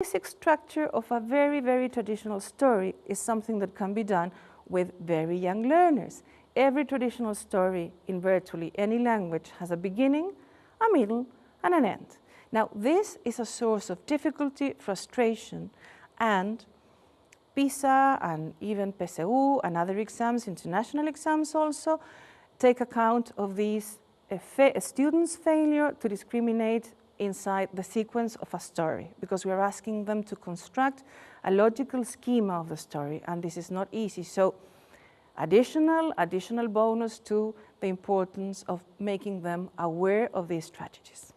basic structure of a very, very traditional story is something that can be done with very young learners. Every traditional story in virtually any language has a beginning, a middle, and an end. Now, this is a source of difficulty, frustration, and PISA and even PSU and other exams, international exams also, take account of these students' failure to discriminate inside the sequence of a story, because we are asking them to construct a logical schema of the story, and this is not easy. So additional bonus to the importance of making them aware of these strategies.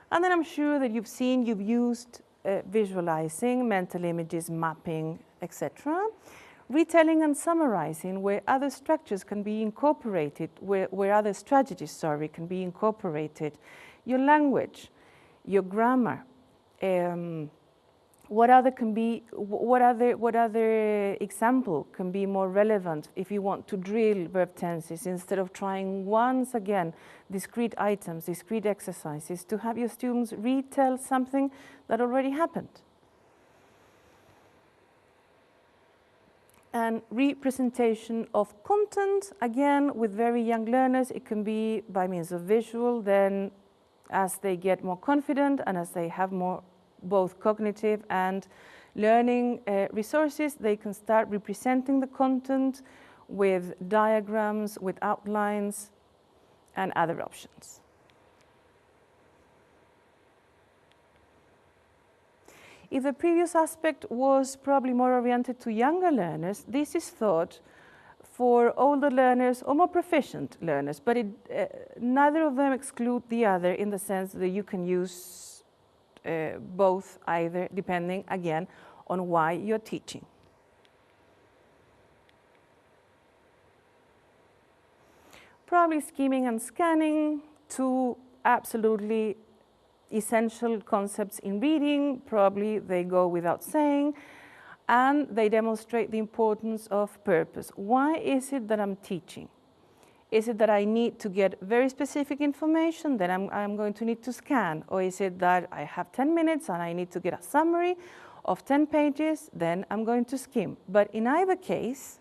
And then I'm sure that you've used visualizing, mental images, mapping, etc. Retelling and summarizing, where other structures can be incorporated, where other strategies, sorry, can be incorporated. Your language, your grammar, what other example can be more relevant if you want to drill verb tenses instead of trying once again discrete items, discrete exercises, to have your students retell something that already happened. And representation of content, again, with very young learners, it can be by means of visual. Then as they get more confident and as they have more both cognitive and learning resources, they can start representing the content with diagrams, with outlines, and other options. If the previous aspect was probably more oriented to younger learners, this is thought for older learners or more proficient learners, but neither of them exclude the other in the sense that you can use both, either, depending, again, on why you're teaching. Probably skimming and scanning, two absolutely essential concepts in reading. Probably they go without saying, and they demonstrate the importance of purpose. Why is it that I'm teaching? Is it that I need to get very specific information that I'm going to need to scan? Or is it that I have 10 minutes and I need to get a summary of 10 pages, then I'm going to skim? But in either case,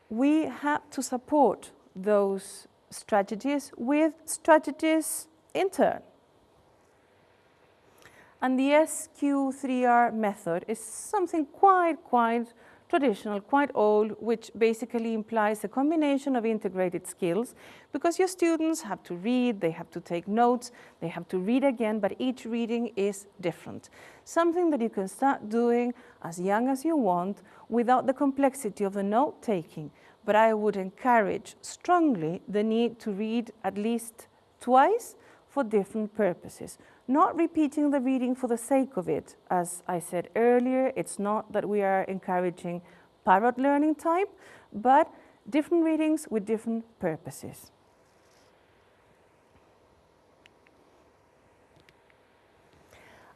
we have to support those strategies with strategies in turn. And the SQ3R method is something quite traditional, quite old, which basically implies a combination of integrated skills, because your students have to read, they have to take notes, they have to read again, but each reading is different. Something that you can start doing as young as you want without the complexity of the note-taking. But I would encourage strongly the need to read at least twice for different purposes. Not repeating the reading for the sake of it. As I said earlier, it's not that we are encouraging parrot learning type, but different readings with different purposes.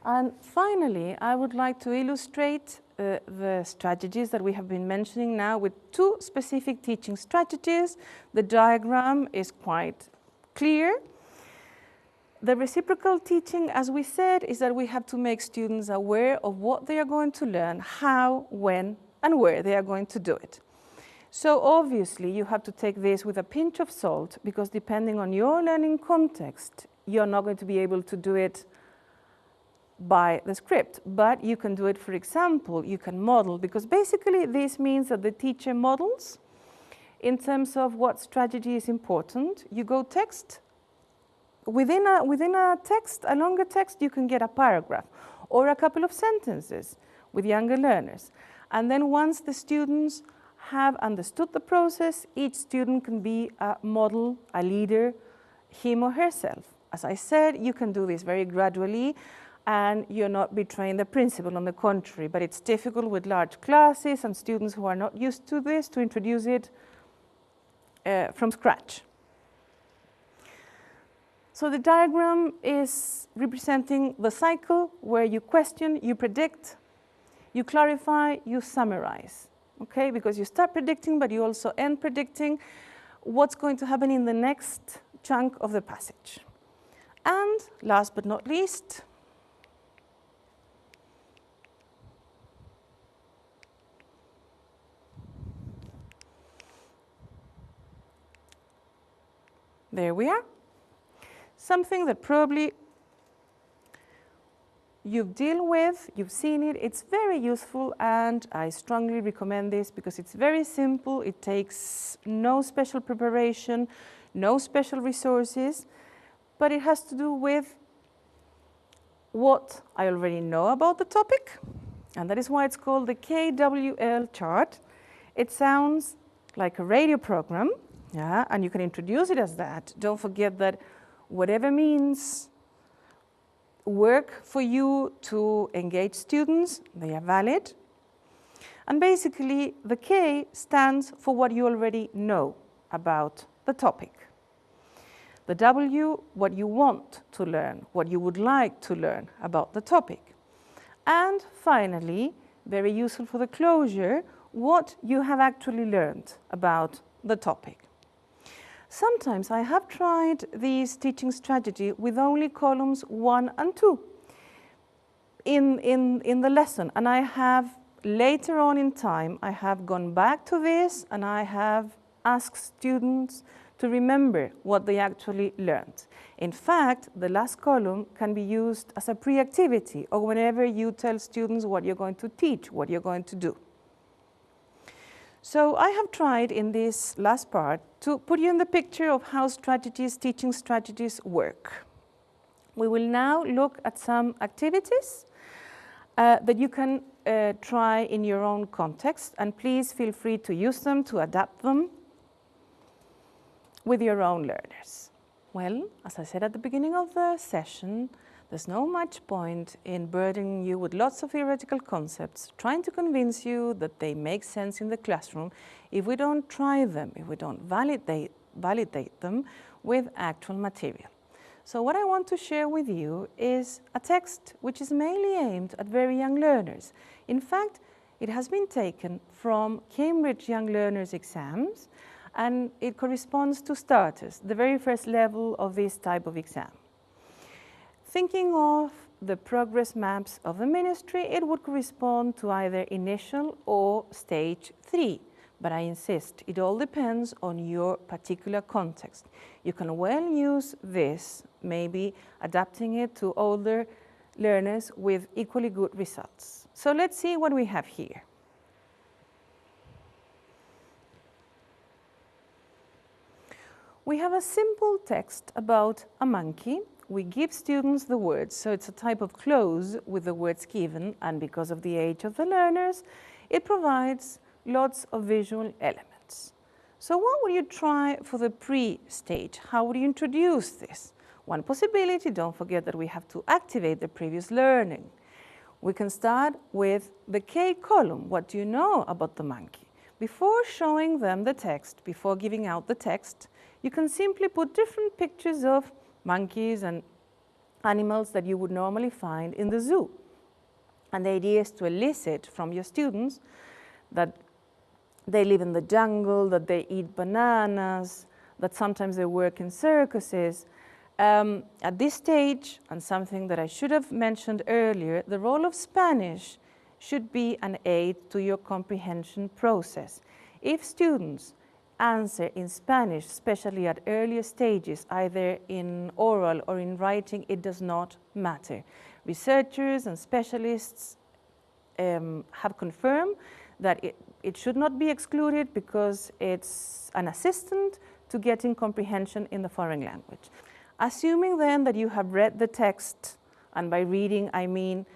And finally, I would like to illustrate the strategies that we have been mentioning now with two specific teaching strategies. The diagram is quite clear. The reciprocal teaching, as we said, is that we have to make students aware of what they are going to learn, how, when, and where they are going to do it. So obviously, you have to take this with a pinch of salt, because depending on your learning context, you're not going to be able to do it by the script. But you can do it, for example, you can model, because basically this means that the teacher models in terms of what strategy is important. You go text. Within a text, a longer text, you can get a paragraph or a couple of sentences with younger learners. And then once the students have understood the process, each student can be a model, a leader, him or herself. As I said, you can do this very gradually, and you're not betraying the principle, on the contrary. But it's difficult with large classes and students who are not used to this to introduce it from scratch. So the diagram is representing the cycle where you question, you predict, you clarify, you summarize. Okay, because you start predicting, but you also end predicting what's going to happen in the next chunk of the passage. And last but not least, there we are. Something that probably you've dealt with, you've seen it, it's very useful, and I strongly recommend this because it's very simple, it takes no special preparation, no special resources, but it has to do with what I already know about the topic, and that is why it's called the KWL chart. It sounds like a radio program, yeah, and you can introduce it as that. Don't forget that whatever means work for you to engage students, they are valid. And basically, the K stands for what you already know about the topic. The W, what you want to learn, what you would like to learn about the topic. And finally, very useful for the closure, what you have actually learned about the topic. Sometimes I have tried this teaching strategy with only columns 1 and 2 in the lesson, and I have later on in time, I have gone back to this and I have asked students to remember what they actually learned. In fact, the last column can be used as a pre-activity or whenever you tell students what you're going to teach, what you're going to do. So I have tried in this last part to put you in the picture of how strategies, teaching strategies work. We will now look at some activities that you can try in your own context, and please feel free to use them, to adapt them with your own learners. Well, as I said at the beginning of the session, there's no much point in burdening you with lots of theoretical concepts, trying to convince you that they make sense in the classroom if we don't try them, if we don't validate them with actual material. So what I want to share with you is a text which is mainly aimed at very young learners. In fact, it has been taken from Cambridge Young Learners exams, and it corresponds to starters, the very first level of this type of exam. Thinking of the progress maps of the ministry, it would correspond to either initial or stage 3. But I insist, it all depends on your particular context. You can well use this, maybe adapting it to older learners with equally good results. So let's see what we have here. We have a simple text about a monkey. We give students the words, so it's a type of close with the words given, and because of the age of the learners, it provides lots of visual elements. So what would you try for the pre-stage? How would you introduce this? One possibility, don't forget that we have to activate the previous learning. We can start with the K column. What do you know about the monkey? Before showing them the text, before giving out the text, you can simply put different pictures of monkeys and animals that you would normally find in the zoo. And the idea is to elicit from your students that they live in the jungle, that they eat bananas, that sometimes they work in circuses. At this stage, and something that I should have mentioned earlier, the role of Spanish should be an aid to your comprehension process. If students answer in Spanish, especially at earlier stages, either in oral or in writing, it does not matter. Researchers and specialists have confirmed that it should not be excluded because it's an assistant to getting comprehension in the foreign language. Assuming then that you have read the text, and by reading I mean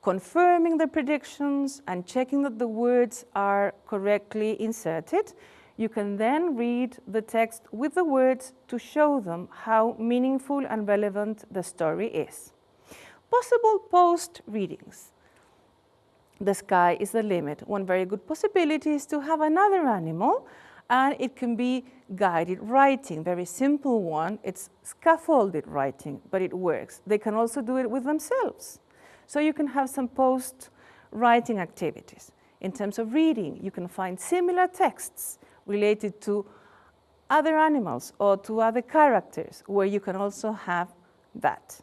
confirming the predictions and checking that the words are correctly inserted, you can then read the text with the words to show them how meaningful and relevant the story is. Possible post-readings. The sky is the limit. One very good possibility is to have another animal, and it can be guided writing, very simple one. It's scaffolded writing, but it works. They can also do it with themselves. So you can have some post-writing activities. In terms of reading, you can find similar texts related to other animals or to other characters, where you can also have that.